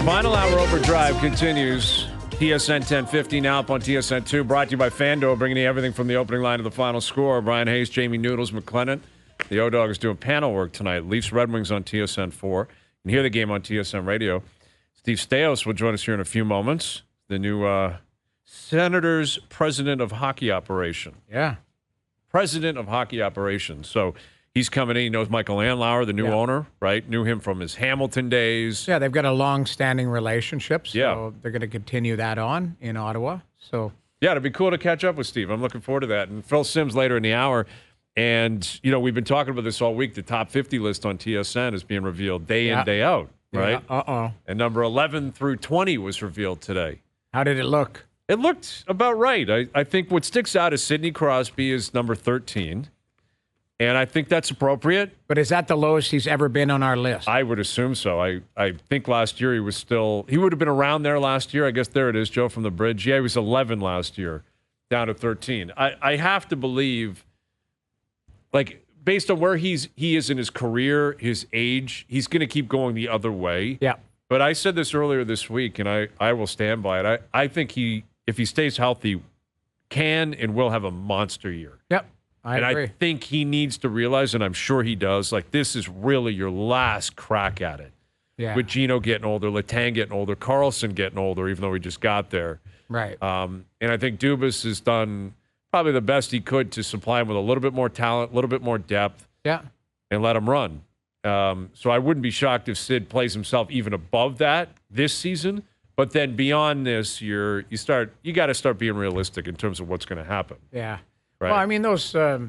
Final hour overdrive continues. TSN 1050 now up on TSN 2. Brought to you by Fando, bringing you everything from the opening line to the final score. Brian Hayes, Jamie Noodles, McLennan. The O-Dog is doing panel work tonight. Leafs Red Wings on TSN 4. You can hear the game on TSN Radio. Steve Staios will join us here in a few moments. The new Senators President of Hockey Operation. Yeah. President of Hockey Operations. So he's coming in. He knows Michael Andlauer, the new owner, right? Knew him from his Hamilton days. Yeah, they've got a long-standing relationship, so Yeah. they're going to continue that on in Ottawa. So Yeah, it'd be cool to catch up with Steve. I'm looking forward to that. And Phil Simms later in the hour. And, you know, we've been talking about this all week. The top 50 list on TSN is being revealed day in, day out, right? Yeah. And number 11 through 20 was revealed today. How did it look? It looked about right. I think what sticks out is Sidney Crosby is number 13. And I think that's appropriate. But is that the lowest he's ever been on our list? I would assume so. I think last year he would have been around there last year. I guess there it is, Joe from the Bridge. Yeah, he was 11 last year, down to 13. I have to believe, like, based on where he is in his career, his age, he's going to keep going the other way. Yeah. But I said this earlier this week, and I will stand by it. I think if he stays healthy, can and will have a monster year. Yep. I agree. I think he needs to realize, and I'm sure he does, like, this is really your last crack at it. Yeah. With Gino getting older, Letang getting older, Carlson getting older, even though he just got there. Right. And I think Dubas has done probably the best he could to supply him with a little bit more talent, a little bit more depth, and let him run. So I wouldn't be shocked if Sid plays himself even above that this season. But then beyond this year, you got to start being realistic in terms of what's going to happen. Yeah. Right. Well, I mean, those the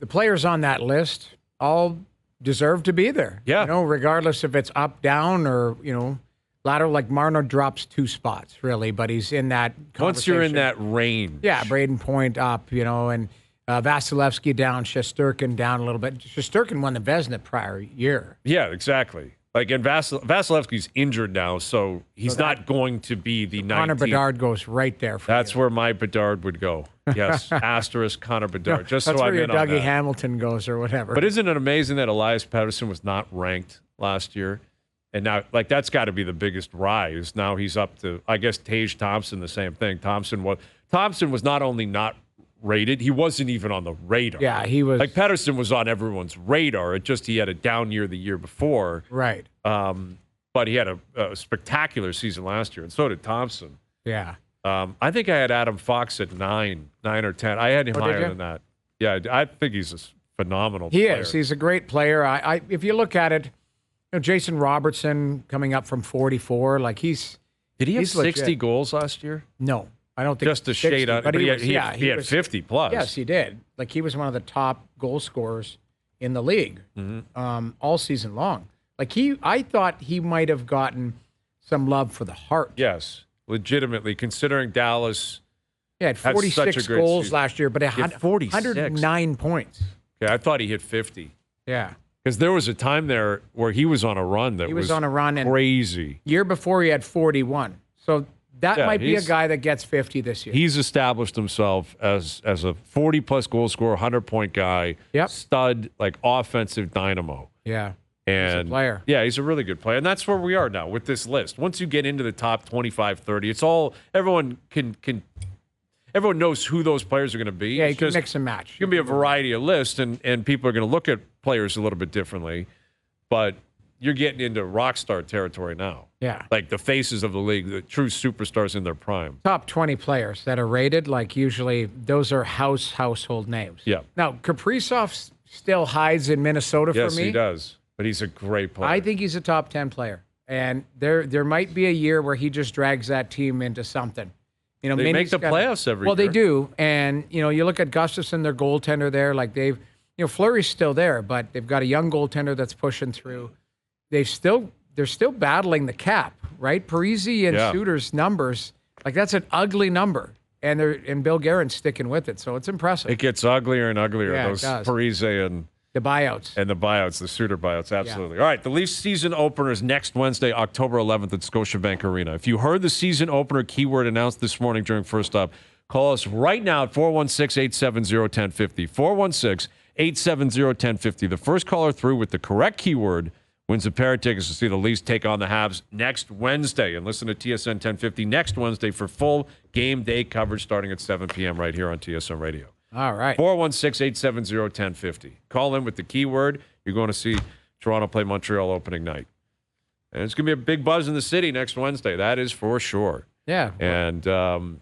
players on that list all deserve to be there. Yeah. You know, regardless if it's up, down, or, you know, lateral. Like Marner drops 2 spots, really, but he's in that conversation. Once you're in that range. Yeah, Braden Point up, you know, and Vasilevsky down, Shesterkin down a little bit. Shesterkin won the Vezina prior year. Yeah, exactly. Like, and Vasilevsky's injured now, so he's not going to be the 19th. Connor Bedard goes right there for That's you. where my Bedard would go. Yes, asterisk Connor Bedard. Just That's so where I'm your in on Dougie that. Hamilton goes or whatever. But isn't it amazing that Elias Pettersson was not ranked last year? And now, like, that's got to be the biggest rise. Now he's up to, I guess, Tage Thompson, the same thing. Thompson was not only not rated, he wasn't even on the radar. Yeah, he was. Like, Pettersson was on everyone's radar. It just he had a down year the year before. Right. But he had a spectacular season last year, and so did Thompson. Yeah. I think I had Adam Fox at 9 or 10. I had him higher than that. Yeah, I think he's a phenomenal player. He is. He's a great player. If you look at it, you know, Jason Robertson coming up from 44, like Did he have 60 legit. goals last year? No, I don't think Just to 60, shade on, but he had 50 plus. Yes, he did. Like, he was one of the top goal scorers in the league all season long. Like, I thought he might have gotten some love for the Hart. Yes, legitimately, considering Dallas. He had such 46 a great goals season. last year, but it had 109 points. Yeah, I thought he hit 50. Yeah. Because there was a time there where he was on a run that was on a run and crazy. Year before he had 41. So that might be a he's- guy that gets 50 this year. He's established himself as a 40-plus goal scorer, 100-point guy, stud, like, offensive dynamo. Yeah. And he's a player. Yeah, he's a really good player. And that's where we are now with this list. Once you get into the top 25, 30, it's all everyone knows who those players are going to be. Yeah, you It's can just- mix and match. It's going to be a variety of lists, and people are going to look at players a little bit differently. But you're getting into rock star territory now. Yeah. Like the faces of the league, the true superstars in their prime. Top 20 players that are rated, like, usually those are household names. Yeah. Now, Kaprizov still hides in Minnesota for me. Yes, he does. But he's a great player. I think he's a top 10 player. And there might be a year where he just drags that team into something. You know, They make the playoffs every year. Well, they do. And, you know, you look at Gustafsson, their goaltender there, like you know, Fleury's still there, but they've got a young goaltender that's pushing through. They're still battling the cap, right? Parisi and Suter's numbers, like, that's an ugly number. And Bill Guerin's sticking with it, so it's impressive. It gets uglier and uglier. Yeah, those it does. Parise and The buyouts. the buyouts, the Suter buyouts, absolutely. All right, the Leafs season opener is next Wednesday, October 11th at Scotiabank Arena. If you heard the season opener keyword announced this morning during First Up, call us right now at 416-870-1050. 416-870-1050. The first caller through with the correct keyword wins a pair of tickets to see the Leafs take on the Habs next Wednesday. And listen to TSN 1050 next Wednesday for full game day coverage starting at 7 p.m. right here on TSN Radio. All right. 416-870-1050. Call in with the keyword. You're going to see Toronto play Montreal opening night. And it's going to be a big buzz in the city next Wednesday. That is for sure. Yeah. And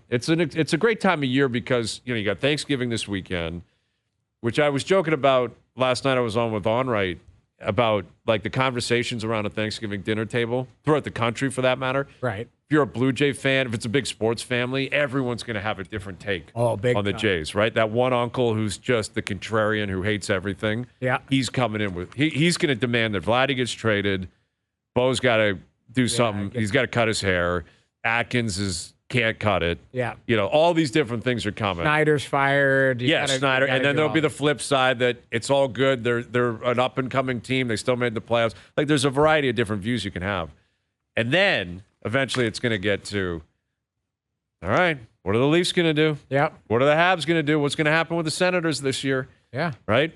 it's a great time of year because, you got Thanksgiving this weekend, which I was joking about last night. I was on with Onright about like the conversations around a Thanksgiving dinner table throughout the country for that matter. Right. If you're a Blue Jay fan, if it's a big sports family, everyone's going to have a different take on the Jays, right? That one uncle who's just the contrarian who hates everything. Yeah. He's coming in with, he's going to demand that Vladdy gets traded. Bo's got to do something. He's got to cut his hair. Atkins can't cut it. Yeah. All these different things are coming. Snyder's fired. Snyder. And then there'll be the flip side that it's all good. They're an up-and-coming team. They still made the playoffs. Like, there's a variety of different views you can have. And then, eventually, it's going to get to, all right, what are the Leafs going to do? Yeah. What are the Habs going to do? What's going to happen with the Senators this year? Yeah. Right?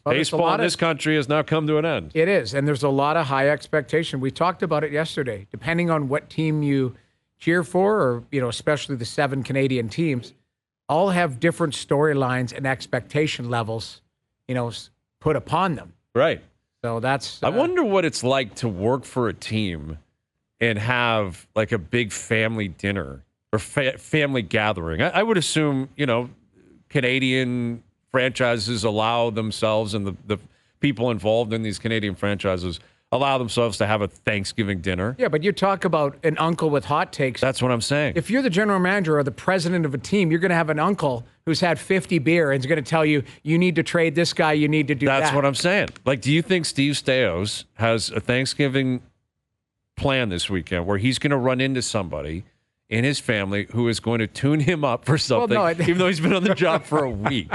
Baseball in this country has now come to an end. It is, and there's a lot of high expectation. We talked about it yesterday. Depending on what team you cheer for, or especially the 7 Canadian teams, all have different storylines and expectation levels, put upon them. Right. So that's. I wonder what it's like to work for a team and have like a big family dinner or family gathering. I would assume, Canadian franchises allow themselves, and the people involved in these Canadian franchises allow themselves to have a Thanksgiving dinner. Yeah, but you talk about an uncle with hot takes. That's what I'm saying. If you're the general manager or the president of a team, you're going to have an uncle who's had 50 beer and is going to tell you, you need to trade this guy, you need to do that. That's what I'm saying. Like, do you think Steve Stais has a Thanksgiving plan this weekend where he's going to run into somebody in his family who is going to tune him up for something, even though he's been on the job for a week?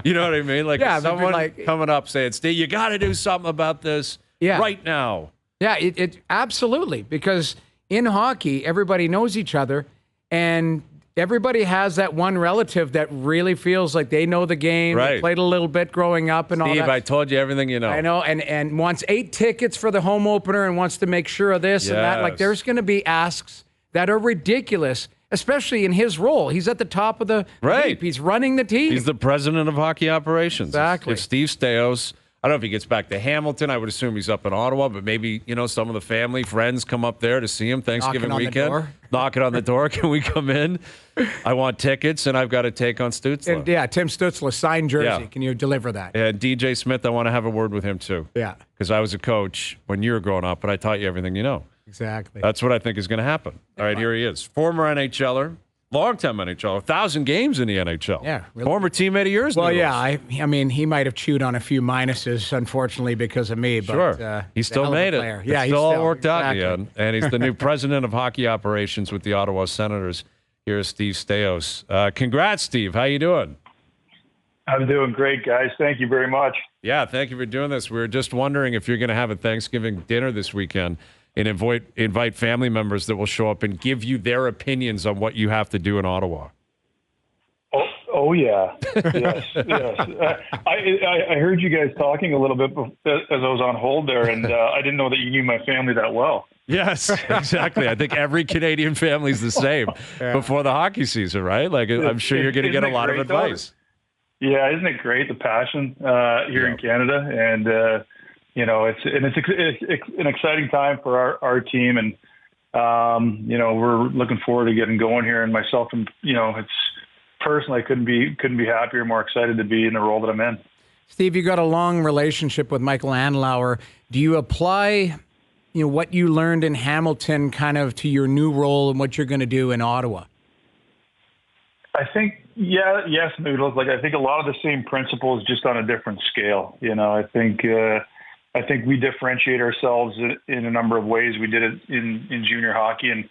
You know what I mean? Like, someone coming up saying, Steve, you got to do something about this right now. Yeah, it absolutely, because in hockey, everybody knows each other, and everybody has that one relative that really feels like they know the game, right, played a little bit growing up and all that. Steve, I told you everything you know. I know, and wants 8 tickets for the home opener and wants to make sure of this and that. Like, there's going to be asks that are ridiculous, especially in his role. He's at the top of the heap. He's running the team. He's the president of hockey operations. Exactly. If Steve Stais, I don't know if he gets back to Hamilton. I would assume he's up in Ottawa, but maybe, some of the family, friends come up there to see him Thanksgiving weekend. Knocking on the door. Can we come in? I want tickets, and I've got to take on Stützle. Tim Stützle, signed jersey. Yeah. Can you deliver that? And DJ Smith, I want to have a word with him, too. Yeah. Because I was a coach when you were growing up, but I taught you everything you know. Exactly. That's what I think is going to happen. All right, here he is. Former NHLer. Long-time NHLer, 1,000 games in the NHL. Yeah, really. Former teammate of yours. Well, yeah, I mean, he might have chewed on a few minuses, unfortunately, because of me. But, sure, he still made it. Yeah, it still all worked out in the end. And he's the new president of hockey operations with the Ottawa Senators. Here's Steve Stais. Congrats, Steve. How you doing? I'm doing great, guys. Thank you very much. Yeah, thank you for doing this. We were just wondering if you're going to have a Thanksgiving dinner this weekend and invite family members that will show up and give you their opinions on what you have to do in Ottawa. Oh yeah. Yes. I heard you guys talking a little bit as I was on hold there, and I didn't know that you knew my family that well. Yes, exactly. I think every Canadian family is the same before the hockey season, right? Like, I'm sure you're going to get a lot of advice. Yeah, isn't it great, the passion here in Canada? And, it's an exciting time for our team. And, we're looking forward to getting going here. And myself, and, it's personally, I couldn't be happier, more excited to be in the role that I'm in. Steve, you got a long relationship with Michael Andlauer. Do you apply, what you learned in Hamilton kind of to your new role and what you're going to do in Ottawa? I think, yes, Noodles. Like, I think a lot of the same principles, just on a different scale. I think we differentiate ourselves in a number of ways. We did it in junior hockey, and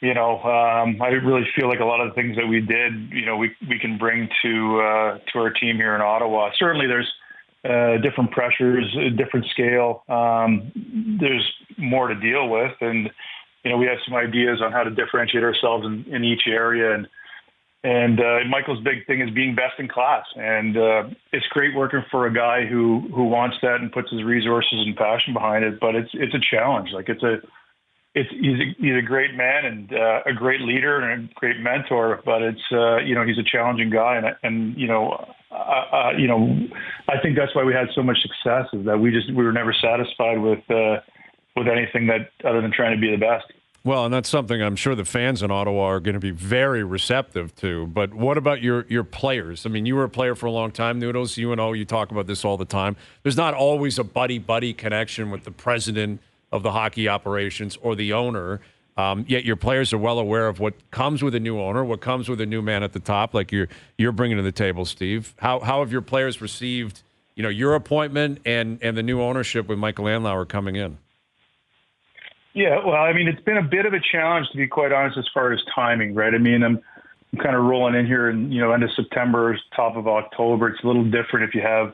I really feel like a lot of the things that we did, we can bring to our team here in Ottawa. Certainly, there's different pressures, a different scale. There's more to deal with, and we have some ideas on how to differentiate ourselves in each area. And Michael's big thing is being best in class. And it's great working for a guy who wants that and puts his resources and passion behind it. But it's a challenge. Like he's a great man and a great leader and a great mentor. But it's he's a challenging guy, and I think that's why we had so much success, is that we were never satisfied with anything that other than trying to be the best. Well, and that's something I'm sure the fans in Ottawa are going to be very receptive to. But what about your players? I mean, you were a player for a long time, Noodles. You talk about this all the time. There's not always a buddy-buddy connection with the president of the hockey operations or the owner. Yet your players are well aware of what comes with a new owner, what comes with a new man at the top, like you're bringing to the table, Steve. How have your players received, your appointment and the new ownership with Michael Andlauer coming in? Yeah, well, I mean, it's been a bit of a challenge, to be quite honest, as far as timing, right? I mean, I'm kind of rolling in here in, end of September, top of October. It's a little different if you have,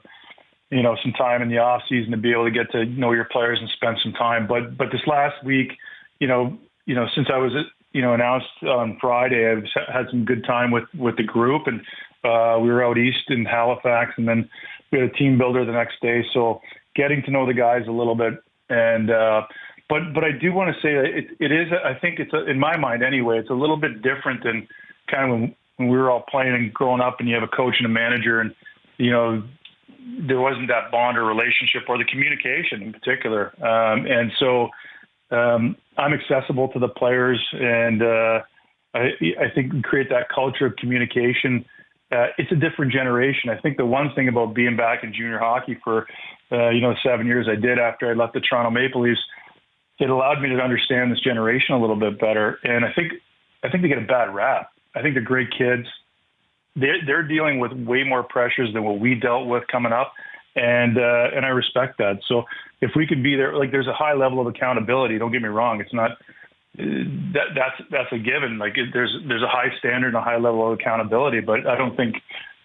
some time in the off season to be able to get to know your players and spend some time. But this last week, since I was, announced on Friday, I've had some good time with the group, and we were out east in Halifax, and then we had a team builder the next day. So getting to know the guys a little bit, and but I do want to say that it is. I think it's in my mind anyway. It's a little bit different than kind of when we were all playing and growing up, and you have a coach and a manager, and there wasn't that bond or relationship or the communication in particular. And so I'm accessible to the players, and I think we create that culture of communication. It's a different generation. I think the one thing about being back in junior hockey for 7 years I did after I left the Toronto Maple Leafs, it allowed me to understand this generation a little bit better. And I think they get a bad rap. I think they're great kids. They're dealing with way more pressures than what we dealt with coming up. And I respect that. So if we could be there, like, there's a high level of accountability. Don't get me wrong. It's not that's a given. Like, there's a high standard and a high level of accountability, but I don't think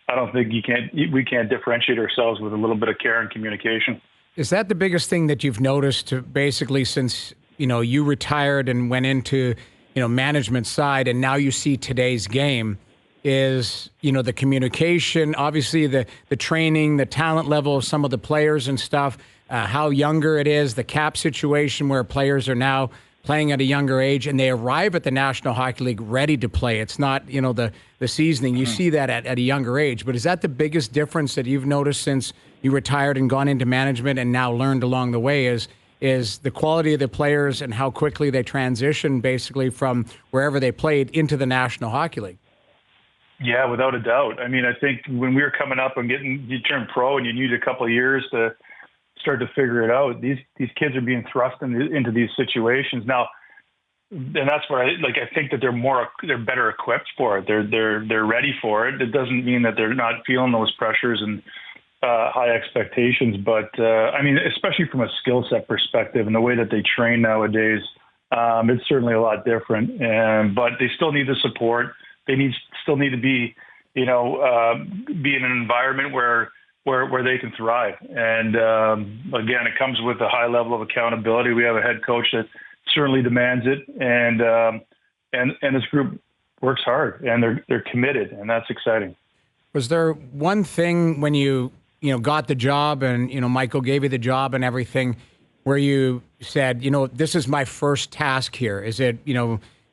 we can't differentiate ourselves with a little bit of care and communication. Is that the biggest thing that you've noticed basically since, you retired and went into, management side, and now you see today's game is, the communication, obviously the training, the talent level of some of the players and stuff, how younger it is, the cap situation where players are now playing at a younger age and they arrive at the National Hockey League ready to play. It's not, the seasoning. You see that at a younger age. But is that the biggest difference that you've noticed since you retired and gone into management and now learned along the way is the quality of the players and how quickly they transition basically from wherever they played into the National Hockey League? Yeah, without a doubt. I mean, I think when we were coming up and you turned pro and you needed a couple of years to start to figure it out, these kids are being thrust into these situations now, and that's where I think that they're better equipped for it. They're ready for it. It doesn't mean that they're not feeling those pressures and high expectations, but I mean, especially from a skill set perspective and the way that they train nowadays, it's certainly a lot different. But they still need the support. They still need to be, be in an environment where they can thrive. And again, it comes with a high level of accountability. We have a head coach that certainly demands it, and this group works hard, and they're committed, and that's exciting. Was there one thing when you got the job and Michael gave you the job and everything, where you said, this is my first task here? Is it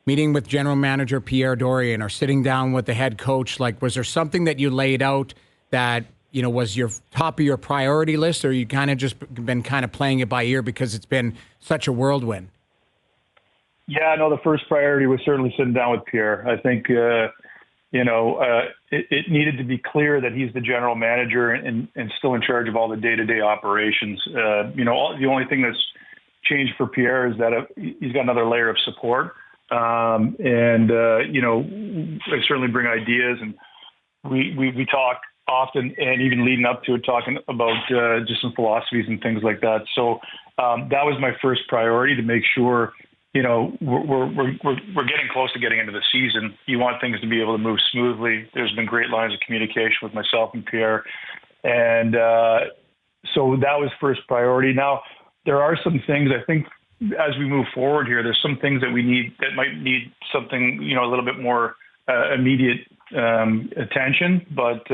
meeting with general manager Pierre Dorion or sitting down with the head coach? Like, was there something that you laid out that was your top of your priority list, or you kind of just been kind of playing it by ear because it's been such a whirlwind? Yeah, no, the first priority was certainly sitting down with Pierre. I think, it needed to be clear that he's the general manager and still in charge of all the day-to-day operations. The only thing that's changed for Pierre is that he's got another layer of support. I certainly bring ideas, and we talk often, and even leading up to it, talking about just some philosophies and things like that. So that was my first priority, to make sure, we're getting close to getting into the season. You want things to be able to move smoothly. There's been great lines of communication with myself and Pierre. And so that was first priority. Now, there are some things, I think, as we move forward here, there's some things that we need that might need something, a little bit more immediate attention, but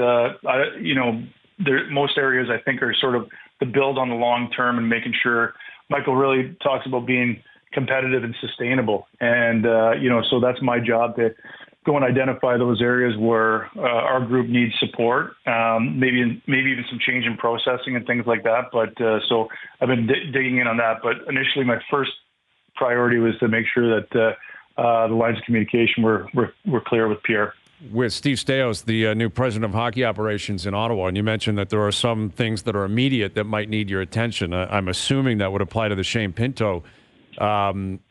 most areas I think are sort of the build on the long term and making sure. Michael really talks about being competitive and sustainable, and so that's my job to go and identify those areas where our group needs support, maybe even some change in processing and things like that. But so I've been digging in on that. But initially, my first priority was to make sure that the lines of communication were clear with Pierre. With Steve Staios, the new president of hockey operations in Ottawa, and you mentioned that there are some things that are immediate that might need your attention. I'm assuming that would apply to the Shane Pinto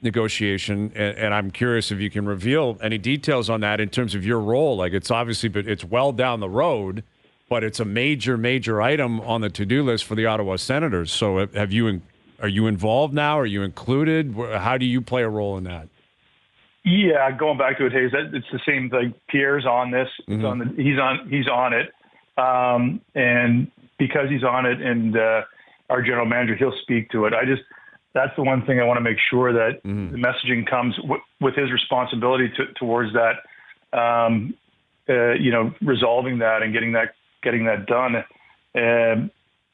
negotiation, and I'm curious if you can reveal any details on that in terms of your role. Like, it's obviously, but it's well down the road, but it's a major item on the to-do list for the Ottawa Senators. So are you involved now? Are you included? How do you play a role in that? Yeah, going back to it, Hayes, it's the same thing. Pierre's on this. It's he's on it. And because he's on it and our general manager, he'll speak to it. That's the one thing I want to make sure that the messaging comes with his responsibility towards that, resolving that and getting that done.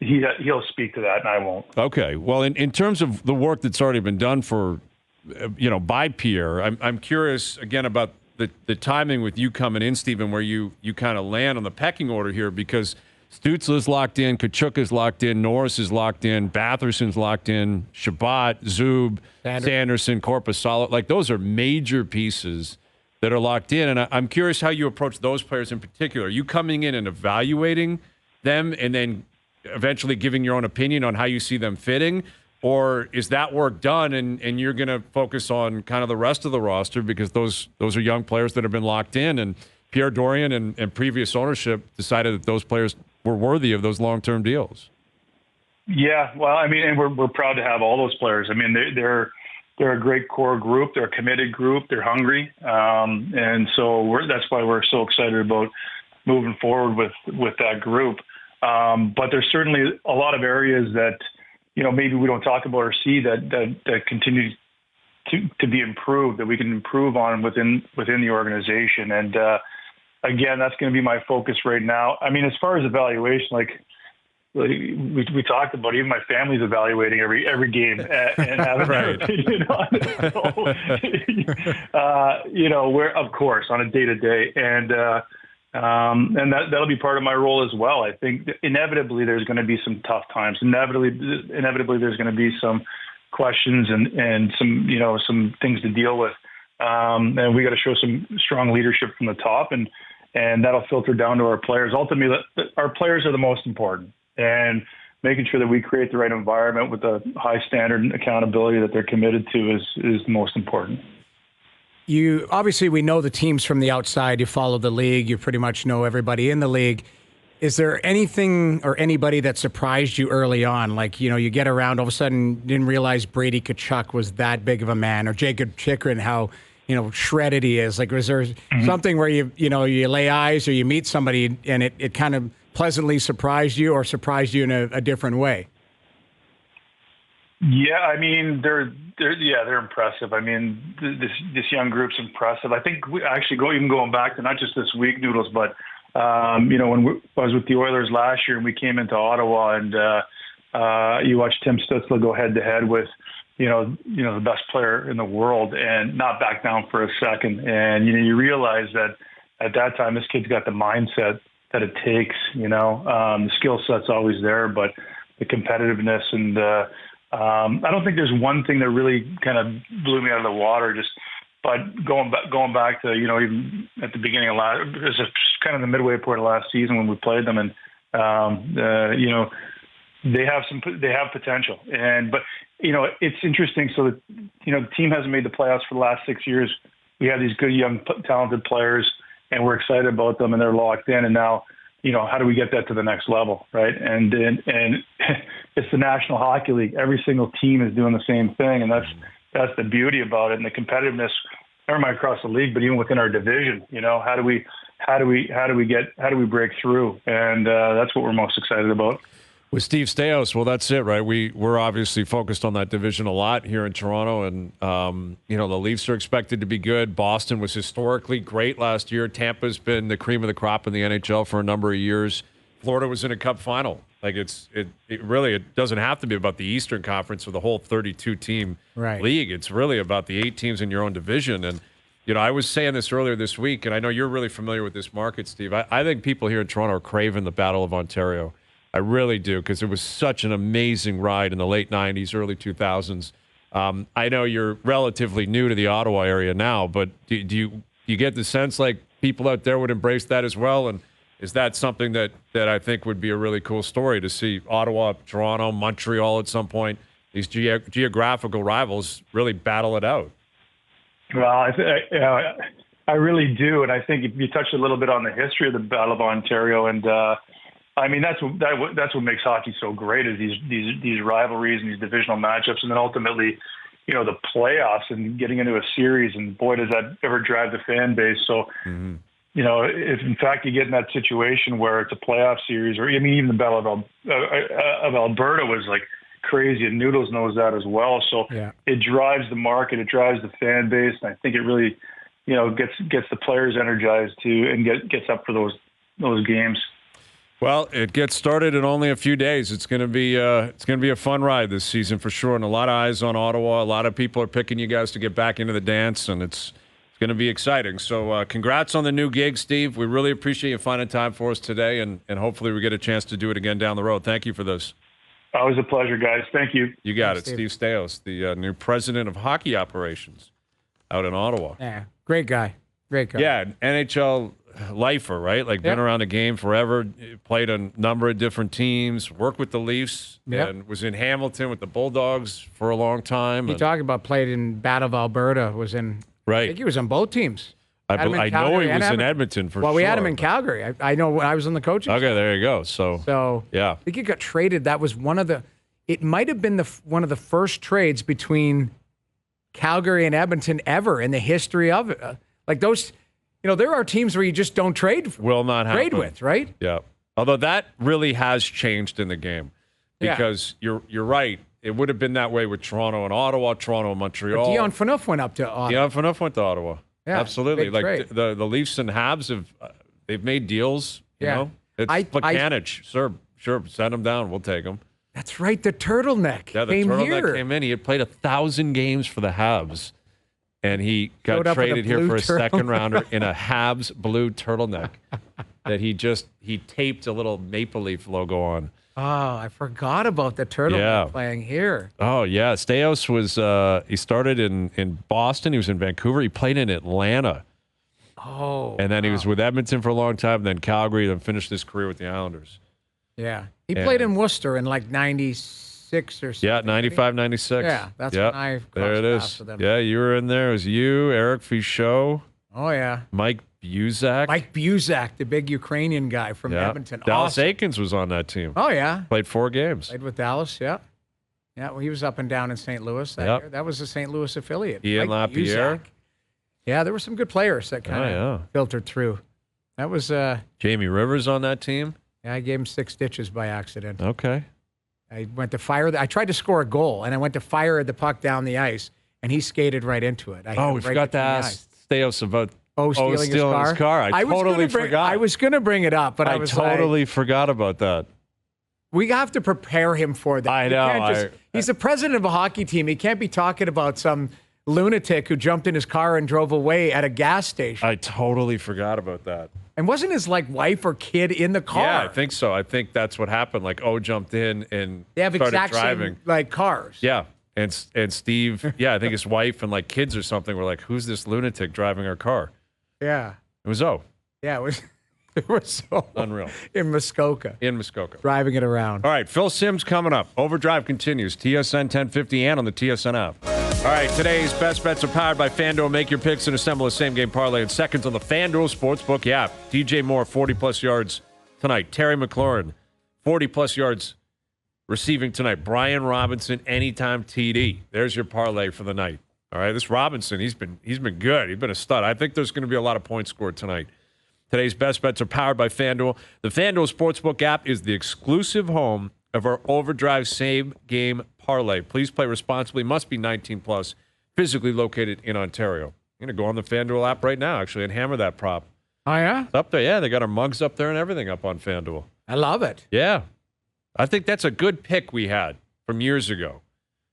He'll speak to that, and I won't. Okay. Well, in terms of the work that's already been done by Pierre, I'm curious again about the timing with you coming in, Stephen, where you kind of land on the pecking order here, because Stützle's locked in, Kachuk is locked in, Norris is locked in, Batherson's locked in, Shabbat, Zub, Sanderson, Korpisalo. Like, those are major pieces that are locked in. And I'm curious how you approach those players in particular. Are you coming in and evaluating them and then eventually giving your own opinion on how you see them fitting? Or is that work done and you're going to focus on kind of the rest of the roster, because those are young players that have been locked in, and Pierre Dorion and previous ownership decided that those players were worthy of those long-term deals? Yeah, well, I mean, and we're proud to have all those players. I mean, they're a great core group. They're a committed group. They're hungry, and so that's why we're so excited about moving forward with that group. But there's certainly a lot of areas that maybe we don't talk about or see that continue to be improved, that we can improve on within the organization. And again, that's going to be my focus right now. I mean, as far as evaluation, like we talked about, even my family's evaluating every game and having an opinion on it. So, we're, of course, on a day-to-day, and that'll be part of my role as well. I think inevitably there's going to be some tough times. Inevitably there's going to be some questions and some things to deal with. And we got to show some strong leadership from the top, and that'll filter down to our players. Ultimately, our players are the most important, and making sure that we create the right environment with a high standard and accountability that they're committed to is the most important. Obviously, we know the teams from the outside. You follow the league. You pretty much know everybody in the league. Is there anything or anybody that surprised you early on? Like, you get around, all of a sudden didn't realize Brady Tkachuk was that big of a man, or Jacob Chychrun, how, shredded he is. Like, was there something where you lay eyes or you meet somebody and it kind of pleasantly surprised you, or surprised you in a different way? Yeah, I mean, they're impressive. I mean, this young group's impressive. I think we actually going back to not just this week, Noodles, but when I was with the Oilers last year and we came into Ottawa, and you watched Tim Stützle go head to head with the best player in the world and not back down for a second. And you realize that at that time this kid's got the mindset that it takes. The skill set's always there, but the competitiveness and I don't think there's one thing that really kind of blew me out of the water. But going back to even at the beginning of it was kind of the midway point of last season when we played them, and they have potential. But it's interesting. So that the team hasn't made the playoffs for the last 6 years. We have these good young talented players, and we're excited about them, and they're locked in. And now, how do we get that to the next level, right? And it's the National Hockey League. Every single team is doing the same thing, and that's the beauty about it, and the competitiveness, never mind across the league, but even within our division. How do we break through? And that's what we're most excited about. With Steve Staios, well, that's it, right? We're obviously focused on that division a lot here in Toronto, and the Leafs are expected to be good. Boston was historically great last year. Tampa's been the cream of the crop in the NHL for a number of years. Florida was in a Cup final. Like it doesn't have to be about the Eastern Conference or the whole 32-team league. It's really about the 8 teams in your own division. And I was saying this earlier this week, and I know you're really familiar with this market, Steve. I think people here in Toronto are craving the Battle of Ontario. I really do, because it was such an amazing ride in the late 90s, early 2000s. I know you're relatively new to the Ottawa area now, but do you get the sense like people out there would embrace that as well? And is that something that I think would be a really cool story to see Ottawa, Toronto, Montreal at some point, these geographical rivals really battle it out? Well, I really do. And I think you touched a little bit on the history of the Battle of Ontario, and that's what makes hockey so great, is these rivalries and these divisional matchups, and then ultimately, the playoffs and getting into a series. And boy, does that ever drive the fan base. So, if in fact you get in that situation where it's a playoff series, or even the Battle of Alberta was like crazy, and Noodles knows that as well. So It drives the market, it drives the fan base, and I think it really, gets the players energized too, and gets up for those games. Well, it gets started in only a few days. It's going to be a fun ride this season for sure, and a lot of eyes on Ottawa. A lot of people are picking you guys to get back into the dance, and it's going to be exciting. So congrats on the new gig, Steve. We really appreciate you finding time for us today, and hopefully we get a chance to do it again down the road. Thank you for this. Always a pleasure, guys. Thank you. You got Thanks, it. Steve Staios, the new president of hockey operations out in Ottawa. Yeah, great guy. Yeah, NHL lifer, right? Like been around the game forever, played a number of different teams, worked with the Leafs, and was in Hamilton with the Bulldogs for a long time. You talking about played in Battle of Alberta, was in, I think he was on both teams. I know he was in Edmonton for sure. Well, we had him in Calgary. I know when I was on the coaching staff. There you go. So yeah. I think he got traded. That was it might have been one of the first trades between Calgary and Edmonton ever in the history of it. Like those, there are teams where you just don't trade. Will not happen. Trade with, right? Yeah. Although that really has changed in the game, because you're right. It would have been that way with Toronto and Ottawa, Toronto and Montreal. But Dion Phaneuf went up to Ottawa. Dion Phaneuf went to Ottawa. Yeah, absolutely. Like the Leafs and Habs they've made deals. You know, it's Plekanec. Sure, send him down. We'll take him. That's right. The turtleneck. Yeah, the turtleneck came in. He had played 1,000 games for the Habs, and he got traded here for a second rounder in a Habs blue turtleneck that he taped a little maple leaf logo on. Oh, I forgot about the turtleneck playing here. Oh, yeah. Staios was, he started in Boston. He was in Vancouver. He played in Atlanta. Oh. And then he was with Edmonton for a long time, then Calgary, then finished his career with the Islanders. Yeah. He played in Worcester in like 96 or something. Yeah, 95, 96. Yeah, that's when I crossed there it is. paths with them. Yeah, you were in there. It was you, Eric Fichot. Oh, yeah. Mike Buzak. Mike Buzak, the big Ukrainian guy from Edmonton. Dallas Aikens was on that team. Oh, yeah. Played 4 games. Played with Dallas, yeah. Yeah, well, he was up and down in St. Louis that year. That was the St. Louis affiliate. Ian LaPierre. Yeah, there were some good players that kind of filtered through. That was Jamie Rivers on that team. Yeah, I gave him 6 stitches by accident. Okay. I went to fire. I tried to score a goal, and I went to fire the puck down the ice, and he skated right into it. We forgot to ask Staios about stealing his car. I totally forgot. I was going to bring it up, but I totally forgot about that. We have to prepare him for that. I know. He's the president of a hockey team. He can't be talking about some lunatic who jumped in his car and drove away at a gas station. I totally forgot about that. And wasn't his wife or kid in the car? Yeah, I think so. I think that's what happened. Jumped in and they have started exact driving. Same, cars. Yeah. And Steve, I think his wife and kids or something were like, who's this lunatic driving our car? Yeah. It was O. Yeah, it was. It was so unreal. In Muskoka. Driving it around. All right, Phil Simms coming up. Overdrive continues. TSN 1050 and on the TSN app. All right, today's best bets are powered by FanDuel. Make your picks and assemble a same-game parlay in seconds on the FanDuel Sportsbook app. DJ Moore, 40-plus yards tonight. Terry McLaurin, 40-plus yards receiving tonight. Bryan Robinson, anytime TD. There's your parlay for the night. All right, this Robinson, he's been good. He's been a stud. I think there's going to be a lot of points scored tonight. Today's best bets are powered by FanDuel. The FanDuel Sportsbook app is the exclusive home of our OverDrive same game parlay. Please play responsibly. Must be 19 plus. Physically located in Ontario. I'm going to go on the FanDuel app right now, actually, and hammer that prop. Oh, yeah? It's up there. Yeah, they got our mugs up there and everything up on FanDuel. I love it. Yeah. I think that's a good pick we had from years ago.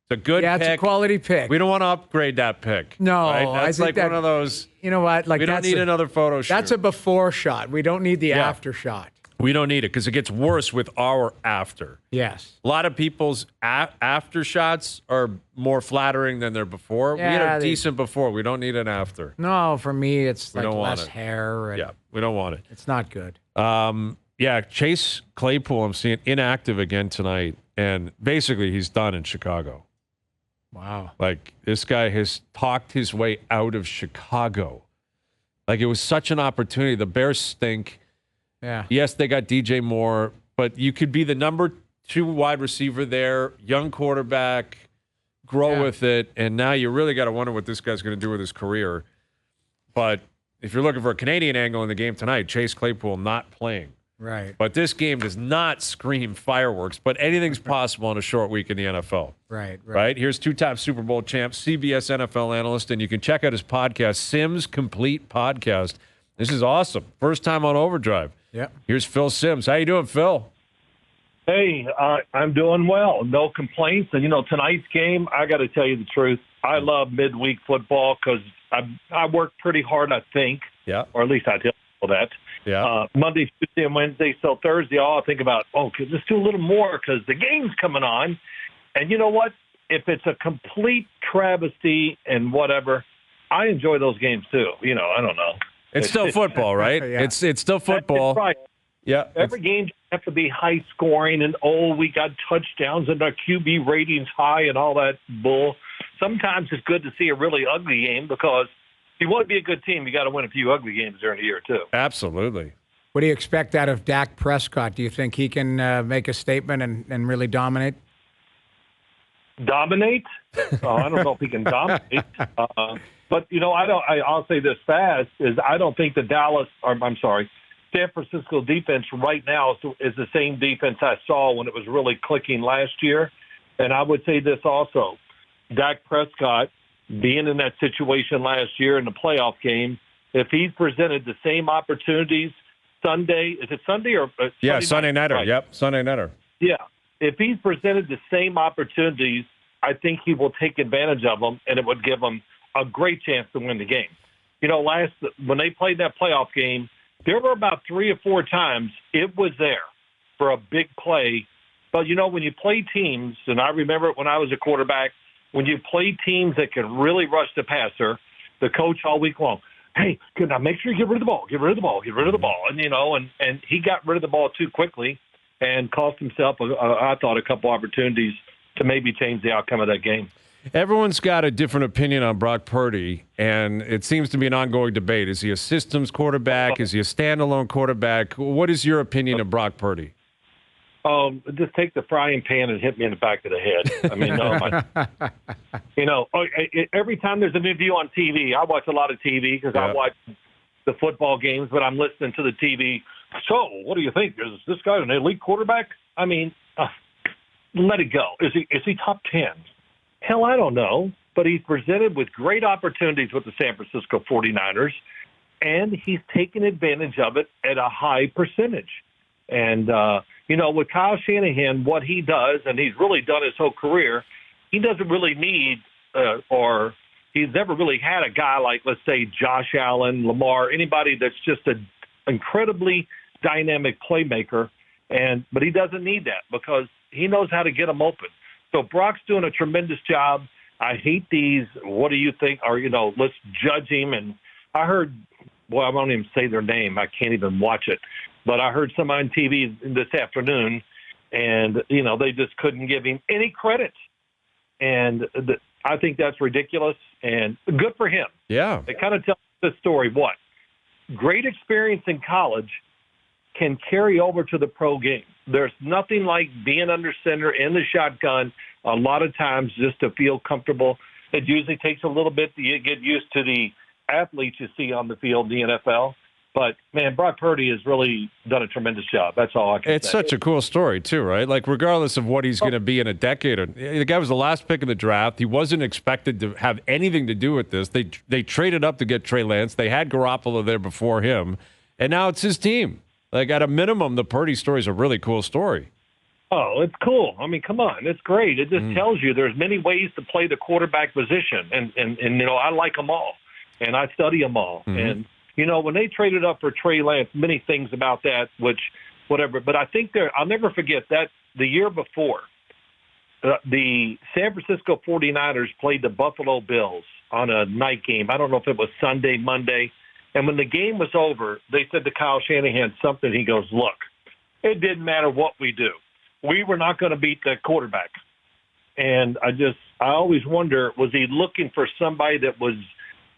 It's a good pick. Yeah, it's a quality pick. We don't want to upgrade that pick. No, right? I That's think like that, one of those. You know what? Like We don't need another photo shoot. That's a before shot. We don't need the after shot. We don't need it because it gets worse with our after. Yes. A lot of people's after shots are more flattering than their before. Yeah, we had a decent before. We don't need an after. No, for me, it's like don't want less it. hair. And Yeah, we don't want it. It's not good. Yeah, Chase Claypool, I'm seeing inactive again tonight. And basically, he's done in Chicago. Wow. Like, this guy has talked his way out of Chicago. Like, it was such an opportunity. The Bears stink. Yeah. Yes, they got DJ Moore, but you could be the number 2 wide receiver there, young quarterback, grow with it, and now you really got to wonder what this guy's going to do with his career. But if you're looking for a Canadian angle in the game tonight, Chase Claypool not playing. Right. But this game does not scream fireworks, but anything's possible on a short week in the NFL. Right. Here's 2-time Super Bowl champ, CBS NFL analyst, and you can check out his podcast, Sims Complete Podcast. This is awesome. First time on OverDrive. Yep. Here's Phil Sims. How you doing, Phil? Hey, I'm doing well. No complaints. And, tonight's game, I got to tell you the truth. I love midweek football because I work pretty hard, I think. Yeah. Or at least I tell people that. Yeah. Monday, Tuesday, and Wednesday. So Thursday, I'll think about, let's do a little more because the game's coming on. And you know what? If it's a complete travesty and whatever, I enjoy those games too. I don't know. It's still football, right? Yeah. It's still football. That's right. Yeah. Every game doesn't have to be high scoring and, we got touchdowns and our QB ratings high and all that bull. Sometimes it's good to see a really ugly game because if you want to be a good team, you got to win a few ugly games during the year, too. Absolutely. What do you expect out of Dak Prescott? Do you think he can make a statement and really dominate? Dominate? I don't know if he can dominate. But, I'll say this fast, is I don't think San Francisco defense right now is the same defense I saw when it was really clicking last year. And I would say this also, Dak Prescott being in that situation last year in the playoff game, if he's presented the same opportunities Sunday, is it Sunday or Sunday nighter. Right. Yep, Sunday nighter. Yeah. If he's presented the same opportunities, I think he will take advantage of them, and it would give him a great chance to win the game. When they played that playoff game, there were about 3 or 4 times it was there for a big play. But, when you play teams, and I remember it when I was a quarterback, when you play teams that can really rush the passer, the coach all week long, hey, now make sure you get rid of the ball, get rid of the ball, get rid of the ball. And he got rid of the ball too quickly and cost himself, I thought, a couple opportunities to maybe change the outcome of that game. Everyone's got a different opinion on Brock Purdy, and it seems to be an ongoing debate. Is he a systems quarterback? Is he a standalone quarterback? What is your opinion of Brock Purdy? Just take the frying pan and hit me in the back of the head. I mean, every time there's a new view on TV, I watch a lot of TV because I watch the football games, but I'm listening to the TV. So, what do you think? Is this guy an elite quarterback? I mean, let it go. Is he top 10? Hell, I don't know. But he's presented with great opportunities with the San Francisco 49ers, and he's taken advantage of it at a high percentage. And, with Kyle Shanahan, what he does, and he's really done his whole career, he doesn't really need or he's never really had a guy like, let's say, Josh Allen, Lamar, anybody that's just an incredibly dynamic playmaker. But he doesn't need that because he knows how to get them open. So Brock's doing a tremendous job. I hate these, what do you think, or, let's judge him. And I heard, I won't even say their name. I can't even watch it. But I heard somebody on TV this afternoon, and, they just couldn't give him any credit. And I think that's ridiculous and good for him. Yeah. It kind of tells the story. What? Great experience in college can carry over to the pro game. There's nothing like being under center in the shotgun a lot of times just to feel comfortable. It usually takes a little bit to get used to the athletes you see on the field in the NFL. But, man, Brock Purdy has really done a tremendous job. That's all I can say. It's such a cool story, too, right? Like, regardless of what he's going to be in a decade. The guy was the last pick of the draft. He wasn't expected to have anything to do with this. They traded up to get Trey Lance. They had Garoppolo there before him. And now it's his team. Like, at a minimum, the Purdy story is a really cool story. Oh, it's cool. I mean, come on. It's great. It just tells you there's many ways to play the quarterback position. And you know, I like them all. And I study them all. And, you know, when they traded up for Trey Lance, many things about that, which whatever. But I think I'll never forget that the year before, the San Francisco 49ers played the Buffalo Bills on a night game. I don't know if it was Sunday, Monday. And when the game was over, they said to Kyle Shanahan something. He goes, look, it didn't matter what we do. We were not going to beat the quarterback. And I always wonder, was he looking for somebody that was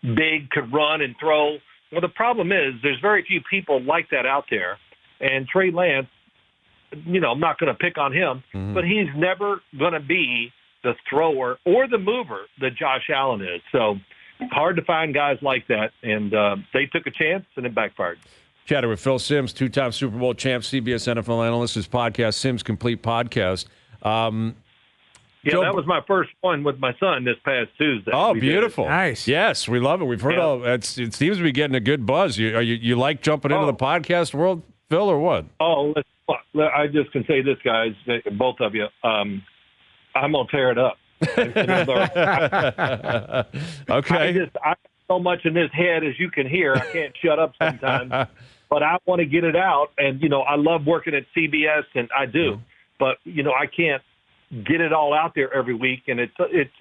big, could run and throw? Well, the problem is there's very few people like that out there. And Trey Lance, you know, I'm not going to pick on him, but he's never going to be the thrower or the mover that Josh Allen is. So hard to find guys like that. And they took a chance, and it backfired. Chatted with Phil Simms, two-time Super Bowl champ, CBS NFL analyst, his podcast, Simms Complete Podcast. That was my first one with my son this past Tuesday. Oh, beautiful. Nice. Yes, we love it. We've heard all it seems to be getting a good buzz. You like jumping into the podcast world, Phil, or what? Oh, I just can say this, guys, both of you. I'm going to tear it up. Okay. I have so much in his head, as you can hear. I can't shut up sometimes. But I want to get it out. And, you know, I love working at CBS, and I do. But, you know, I can't get it all out there every week, and it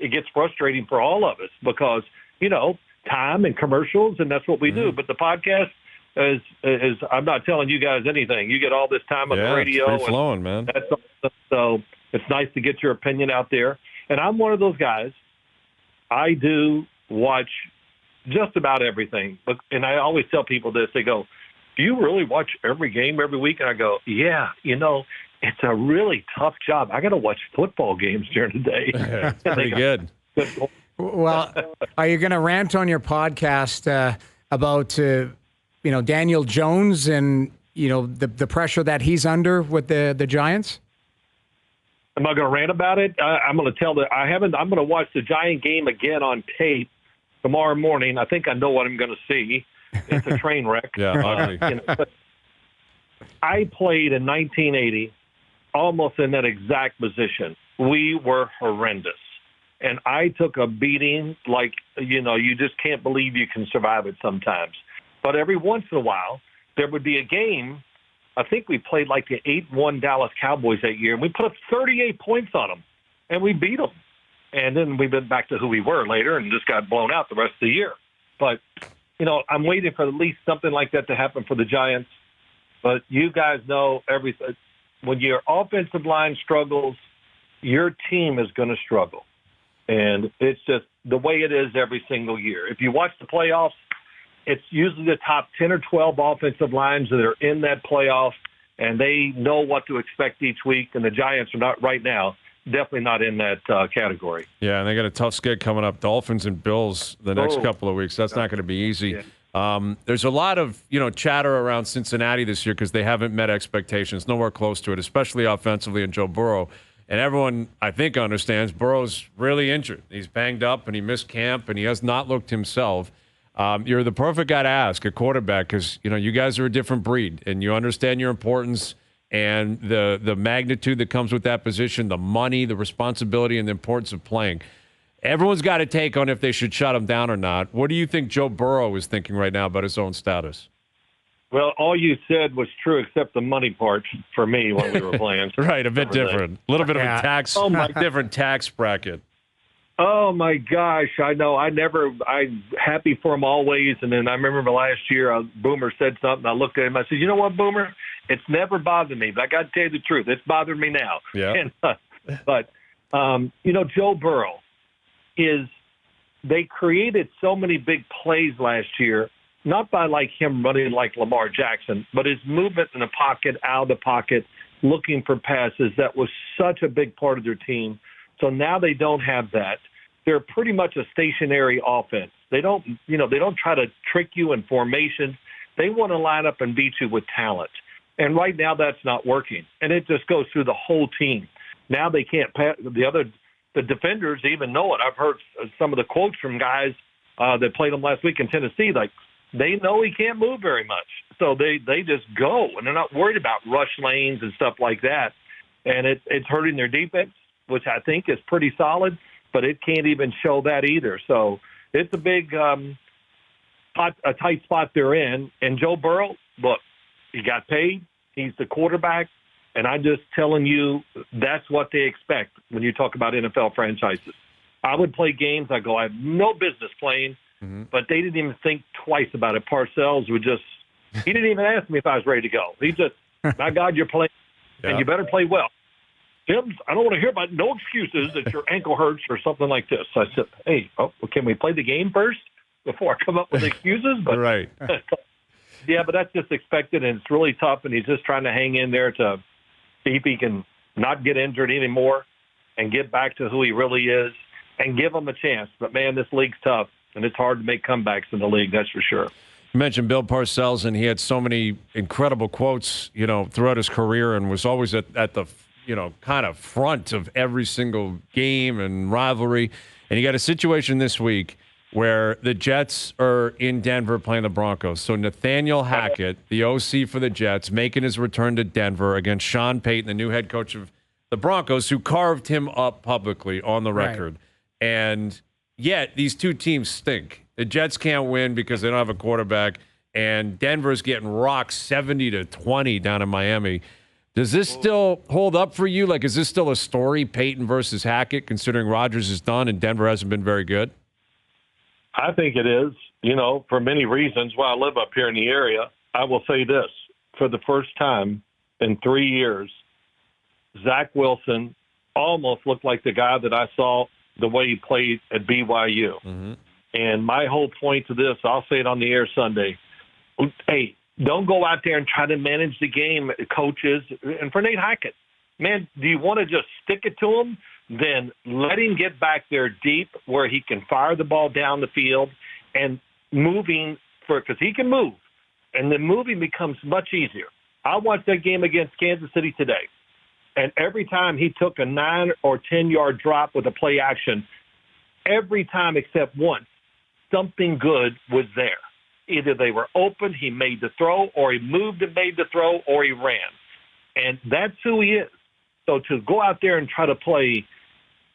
gets frustrating for all of us because, you know, time and commercials, and that's what we do. But the podcast is I'm not telling you guys anything. You get all this time on the radio. It's free flowing, man. So it's nice to get your opinion out there. And I'm one of those guys. I do watch just about everything. And I always tell people this. They go, do you really watch every game every week? And I go, yeah, you know, it's a really tough job. I got to watch football games during the day. It's pretty good. Well, are you going to rant on your podcast about, you know, Daniel Jones and, you know, the pressure that he's under with the Giants? Am I going to rant about it? I'm going to tell that I haven't. I'm going to watch the Giant game again on tape tomorrow morning. I think I know what I'm going to see. It's a train wreck. Yeah, you know, but I played in 1980 almost in that exact position. We were horrendous. And I took a beating like, you know, you just can't believe you can survive it sometimes. But every once in a while, there would be a game. I think we played like the 8-1 Dallas Cowboys that year, and we put up 38 points on them, and we beat them. And then we went back to who we were later and just got blown out the rest of the year. But, you know, I'm waiting for at least something like that to happen for the Giants. But you guys know everything. When your offensive line struggles, your team is going to struggle. And it's just the way it is every single year. If you watch the playoffs, it's usually the top 10 or 12 offensive lines that are in that playoff, and they know what to expect each week, and the Giants are not right now, definitely not in that category. Yeah, and they got a tough skid coming up, Dolphins and Bills the next couple of weeks. That's not going to be easy. Yeah. There's a lot of, you know, chatter around Cincinnati this year because they haven't met expectations, nowhere close to it, especially offensively, and Joe Burrow. And everyone, I think, understands Burrow's really injured. He's banged up, and he missed camp, and he has not looked himself. You're the perfect guy to ask, a quarterback, because, you know, you guys are a different breed, and you understand your importance and the magnitude that comes with that position, the money, the responsibility, and the importance of playing. Everyone's got a take on if they should shut him down or not. What do you think Joe Burrow is thinking right now about his own status? Well, all you said was true except the money part for me when we were playing. Right, a bit different. A little bit of a tax, different tax bracket. Oh, my gosh. I know. I'm happy for him always. And then I remember last year, Boomer said something. I looked at him. I said, you know what, Boomer? It's never bothered me. But I got to tell you the truth. It's bothering me now. Yeah. And, you know, Joe Burrow they created so many big plays last year, not by like him running like Lamar Jackson, but his movement in the pocket, out of the pocket, looking for passes. That was such a big part of their team. So now they don't have that. They're pretty much a stationary offense. They don't try to trick you in formation. They want to line up and beat you with talent. And right now that's not working. And it just goes through the whole team. Now they can't pass. The defenders even know it. I've heard some of the quotes from guys that played him last week in Tennessee. Like, they know he can't move very much. So they just go, and they're not worried about rush lanes and stuff like that. And it's hurting their defense, which I think is pretty solid, but it can't even show that either. So it's a big a tight spot they're in. And Joe Burrow, look, he got paid. He's the quarterback. And I'm just telling you, that's what they expect when you talk about NFL franchises. I would play games. I go, I have no business playing, but they didn't even think twice about it. Parcells would just, he didn't even ask me if I was ready to go. He just, my God, you're playing, and you better play well. Tim, I don't want to hear about no excuses that your ankle hurts or something like this. So I said, hey, can we play the game first before I come up with excuses? But, right. Yeah, but that's just expected, and it's really tough, and he's just trying to hang in there to see if he can not get injured anymore and get back to who he really is and give him a chance. But, man, this league's tough, and it's hard to make comebacks in the league, that's for sure. You mentioned Bill Parcells, and he had so many incredible quotes, throughout his career, and was always at the, kind of front of every single game and rivalry. And you got a situation this week where the Jets are in Denver playing the Broncos. So Nathaniel Hackett, the OC for the Jets, making his return to Denver against Sean Payton, the new head coach of the Broncos, who carved him up publicly on the record. Right. And yet these two teams stink. The Jets can't win because they don't have a quarterback, and Denver's getting rocked 70-20 down in Miami. Does this still hold up for you? Like, is this still a story, Payton versus Hackett, considering Rodgers is done and Denver hasn't been very good? I think it is, for many reasons. While I live up here in the area, I will say this. For the first time in 3 years, Zach Wilson almost looked like the guy that I saw the way he played at BYU. Mm-hmm. And my whole point to this, I'll say it on the air Sunday, hey, don't go out there and try to manage the game, coaches. And for Nate Hackett, man, do you want to just stick it to him? Then let him get back there deep where he can fire the ball down the field and moving because he can move. And then moving becomes much easier. I watched that game against Kansas City today. And every time he took a 9 or 10-yard drop with a play action, every time except once, something good was there. Either they were open, he made the throw, or he moved and made the throw, or he ran. And that's who he is. So to go out there and try to play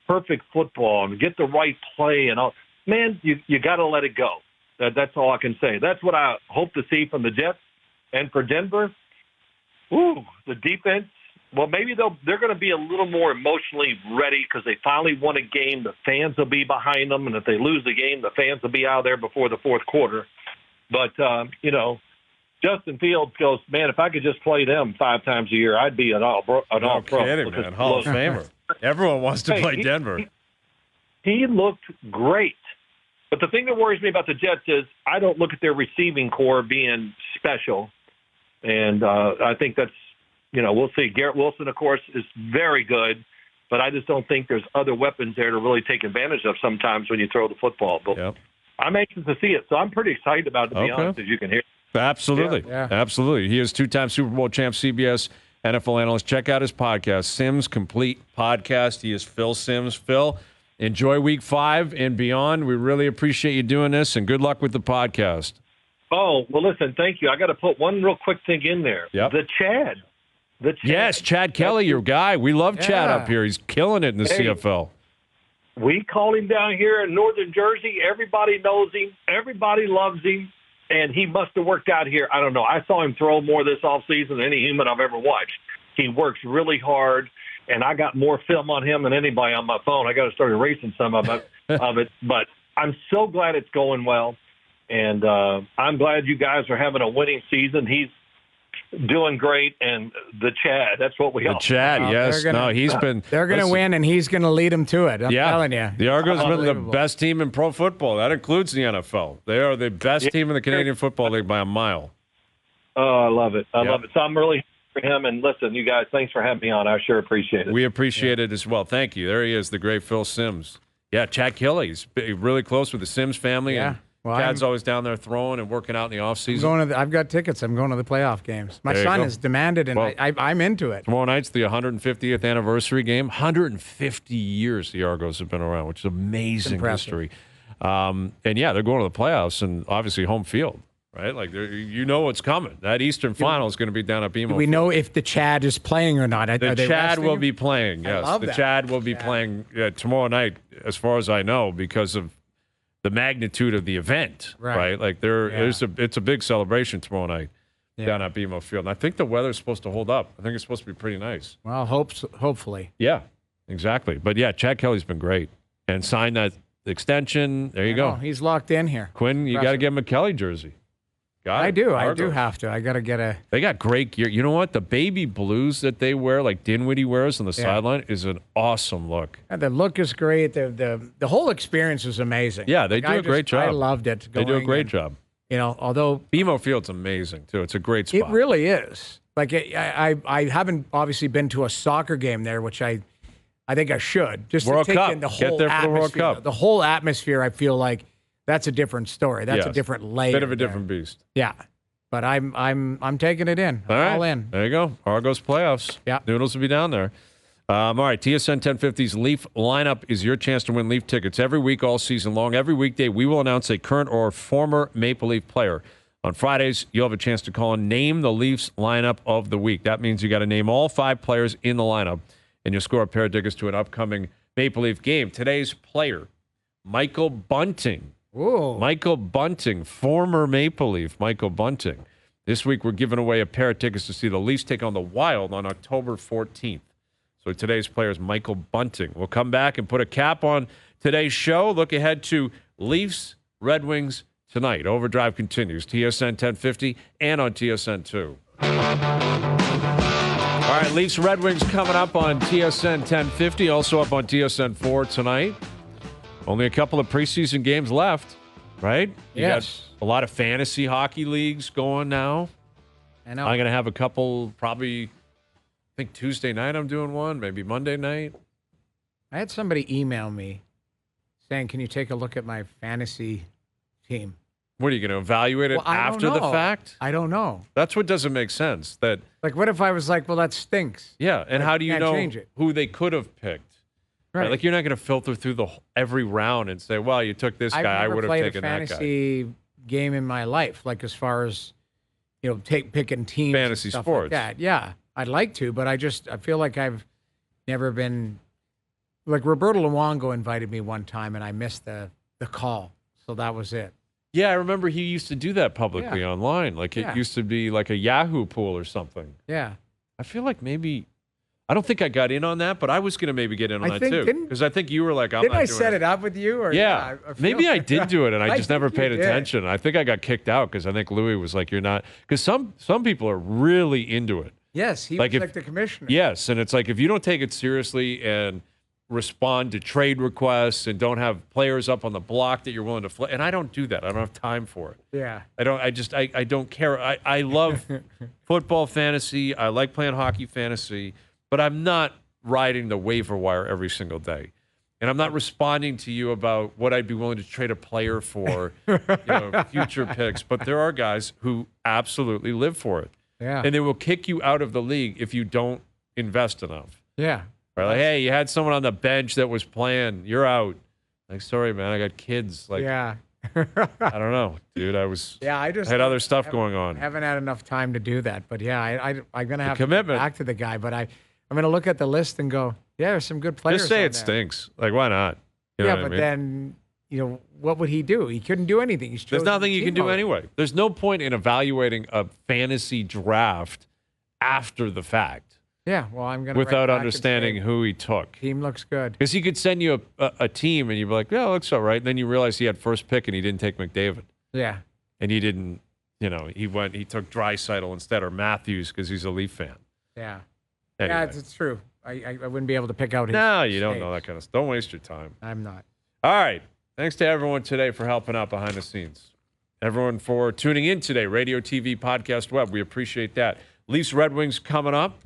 perfect football and get the right play and all, man, you got to let it go. That's all I can say. That's what I hope to see from the Jets. And for Denver, the defense, well, maybe they're going to be a little more emotionally ready because they finally won a game. The fans will be behind them, and if they lose the game, the fans will be out there before the fourth quarter. But, Justin Fields goes, man, if I could just play them 5 times a year, I'd be an all-pro. No kidding, man. Hall of Famer. Everyone wants to play Denver. He looked great. But the thing that worries me about the Jets is I don't look at their receiving core being special. And I think that's, we'll see. Garrett Wilson, of course, is very good. But I just don't think there's other weapons there to really take advantage of sometimes when you throw the football. But I'm anxious to see it. So I'm pretty excited about it, to be honest, as you can hear. Absolutely. Yeah. Absolutely. He is 2-time Super Bowl champ, CBS NFL analyst. Check out his podcast, Sims Complete Podcast. He is Phil Sims. Phil, enjoy Week 5 and beyond. We really appreciate you doing this, and good luck with the podcast. Oh, well, listen, thank you. I got to put one real quick thing in there. Yep. The Chad. Yes, Chad Kelly, your guy. We love Chad up here. He's killing it in the CFL. We call him down here in northern Jersey. Everybody knows him. Everybody loves him. And he must have worked out here. I don't know. I saw him throw more this offseason than any human I've ever watched. He works really hard, and I got more film on him than anybody on my phone. I got to start erasing some of it. But I'm so glad it's going well, and I'm glad you guys are having a winning season. He's doing great, and the Chad, that's what we all. The Chad, yes. They're going to win, and he's going to lead them to it. I'm telling you. The Argos have been the best team in pro football. That includes the NFL. They are the best team in the Canadian Football League by a mile. Oh, I love it. I love it. So I'm really happy for him. And listen, you guys, thanks for having me on. I sure appreciate it. We appreciate it as well. Thank you. There he is, the great Phil Sims. Yeah, Chad Kelly's really close with the Sims family. Yeah. And Well, Chad's always down there throwing and working out in the offseason. I've got tickets. I'm going to the playoff games. My son has demanded, and I'm into it. Tomorrow night's the 150th anniversary game. 150 years the Argos have been around, which is amazing history. And yeah, they're going to the playoffs and obviously home field, right? Like you know what's coming. That Eastern Final is going to be down at BMO. Do we know if the Chad is playing or not? The Chad will be playing. Yes, the Chad will be playing tomorrow night, as far as I know, because of the magnitude of the event, right? Like it's a big celebration tomorrow night down at BMO Field. And I think the weather's supposed to hold up. I think it's supposed to be pretty nice. Well, hopefully. Yeah, exactly. But yeah, Chad Kelly's been great and signed that extension. There you go. He's locked in here. Quinn, you got to give him a Kelly jersey. I do have to. I got to get a. They got great gear. You know what? The baby blues that they wear, like Dinwiddie wears on the sideline, is an awesome look. And the look is great. The whole experience is amazing. Yeah, they do a great job. I loved it. They do a great job. You know, although BMO Field's amazing too. It's a great spot. It really is. Like I haven't obviously been to a soccer game there, which I think I should. Just World to take Cup. in the whole Get there for atmosphere. the World Cup. The whole atmosphere, I feel like that's a different story. That's a different layer. Bit of a different beast. Yeah. But I'm taking it in. All in. There you go. Argos playoffs. Yeah. Noodles will be down there. All right. TSN 1050's Leaf lineup is your chance to win Leaf tickets every week, all season long. Every weekday, we will announce a current or former Maple Leaf player. On Fridays, you'll have a chance to call and name the Leafs lineup of the week. That means you got to name all 5 players in the lineup, and you'll score a pair of tickets to an upcoming Maple Leaf game. Today's player, Michael Bunting. Whoa. Michael Bunting, former Maple Leaf Michael Bunting. This week, we're giving away a pair of tickets to see the Leafs take on the Wild on October 14th. So today's player is Michael Bunting. We'll come back and put a cap on today's show. Look ahead to Leafs, Red Wings tonight. Overdrive continues. TSN 1050 and on TSN 2. All right, Leafs, Red Wings coming up on TSN 1050. Also up on TSN 4 tonight. Only a couple of preseason games left, right? You got a lot of fantasy hockey leagues going now. I know. I'm going to have a couple probably, I think Tuesday night I'm doing one, maybe Monday night. I had somebody email me saying, can you take a look at my fantasy team? What are you going to evaluate it after the fact? I don't know. That's what doesn't make sense. That like, what if I was like, well, that stinks? Yeah, and how do you know who they could have picked? Right. Like you're not going to filter through every round and say, well, you took this guy, I would have taken that guy. I've never played a fantasy game in my life, like as far as, picking teams. Fantasy and stuff sports. like that. Yeah, I'd like to, but I feel like I've never been, like Roberto Luongo invited me one time and I missed the call. So that was it. Yeah, I remember he used to do that publicly online. Like it used to be like a Yahoo pool or something. Yeah. I feel like maybe, I don't think I got in on that, but I was going to maybe get in on that too. Because I think you were like, I'm not doing it. Didn't I set it up with you? Or, yeah. Maybe I did do it and I just never paid did. attention. I think I got kicked out because I think Louis was like, you're not. Because some people are really into it. Yes, he was like the commissioner. Yes, and it's like if you don't take it seriously and respond to trade requests and don't have players up on the block that you're willing to flip. And I don't do that. I don't have time for it. Yeah. I don't care. I love football fantasy. I like playing hockey fantasy, but I'm not riding the waiver wire every single day. And I'm not responding to you about what I'd be willing to trade a player for, future picks. But there are guys who absolutely live for it. Yeah. And they will kick you out of the league if you don't invest enough. Yeah. Right? Like, hey, you had someone on the bench that was playing. You're out. Like, sorry, man, I got kids. Like, yeah. I don't know, dude. I had other stuff going on. I haven't had enough time to do that. But yeah, I'm going to have commitment. To get back to the guy. But I'm going to look at the list and go, yeah, there's some good players. Just say it stinks. Like, why not? You know what I mean? Then, what would he do? He couldn't do anything. There's nothing you can do anyway. There's no point in evaluating a fantasy draft after the fact. Yeah, well, I'm going to without understanding who he took. Team looks good. Because he could send you a team and you'd be like, yeah, it looks all right. And then you realize he had first pick and he didn't take McDavid. Yeah. And he didn't, he took Draisaitl instead or Matthews because he's a Leaf fan. Yeah. Anyway. Yeah, it's true. I wouldn't be able to pick out his No, you don't know that kind of stuff. Don't waste your time. I'm not. All right. Thanks to everyone today for helping out behind the scenes. Everyone for tuning in today, radio, TV, podcast, web. We appreciate that. Leafs, Red Wings coming up.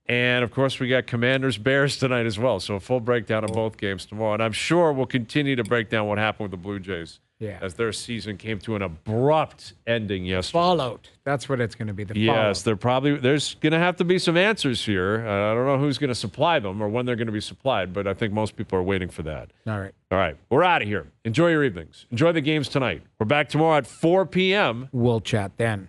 And, of course, we got Commanders, Bears tonight as well. So a full breakdown of both games tomorrow. And I'm sure we'll continue to break down what happened with the Blue Jays Yeah. as their season came to an abrupt ending yesterday. Fallout. That's what it's going to be. The Yes, fallout. there's going to have to be some answers here. I don't know who's going to supply them or when they're going to be supplied, but I think most people are waiting for that. All right. All right, we're out of here. Enjoy your evenings. Enjoy the games tonight. We're back tomorrow at 4 p.m. We'll chat then.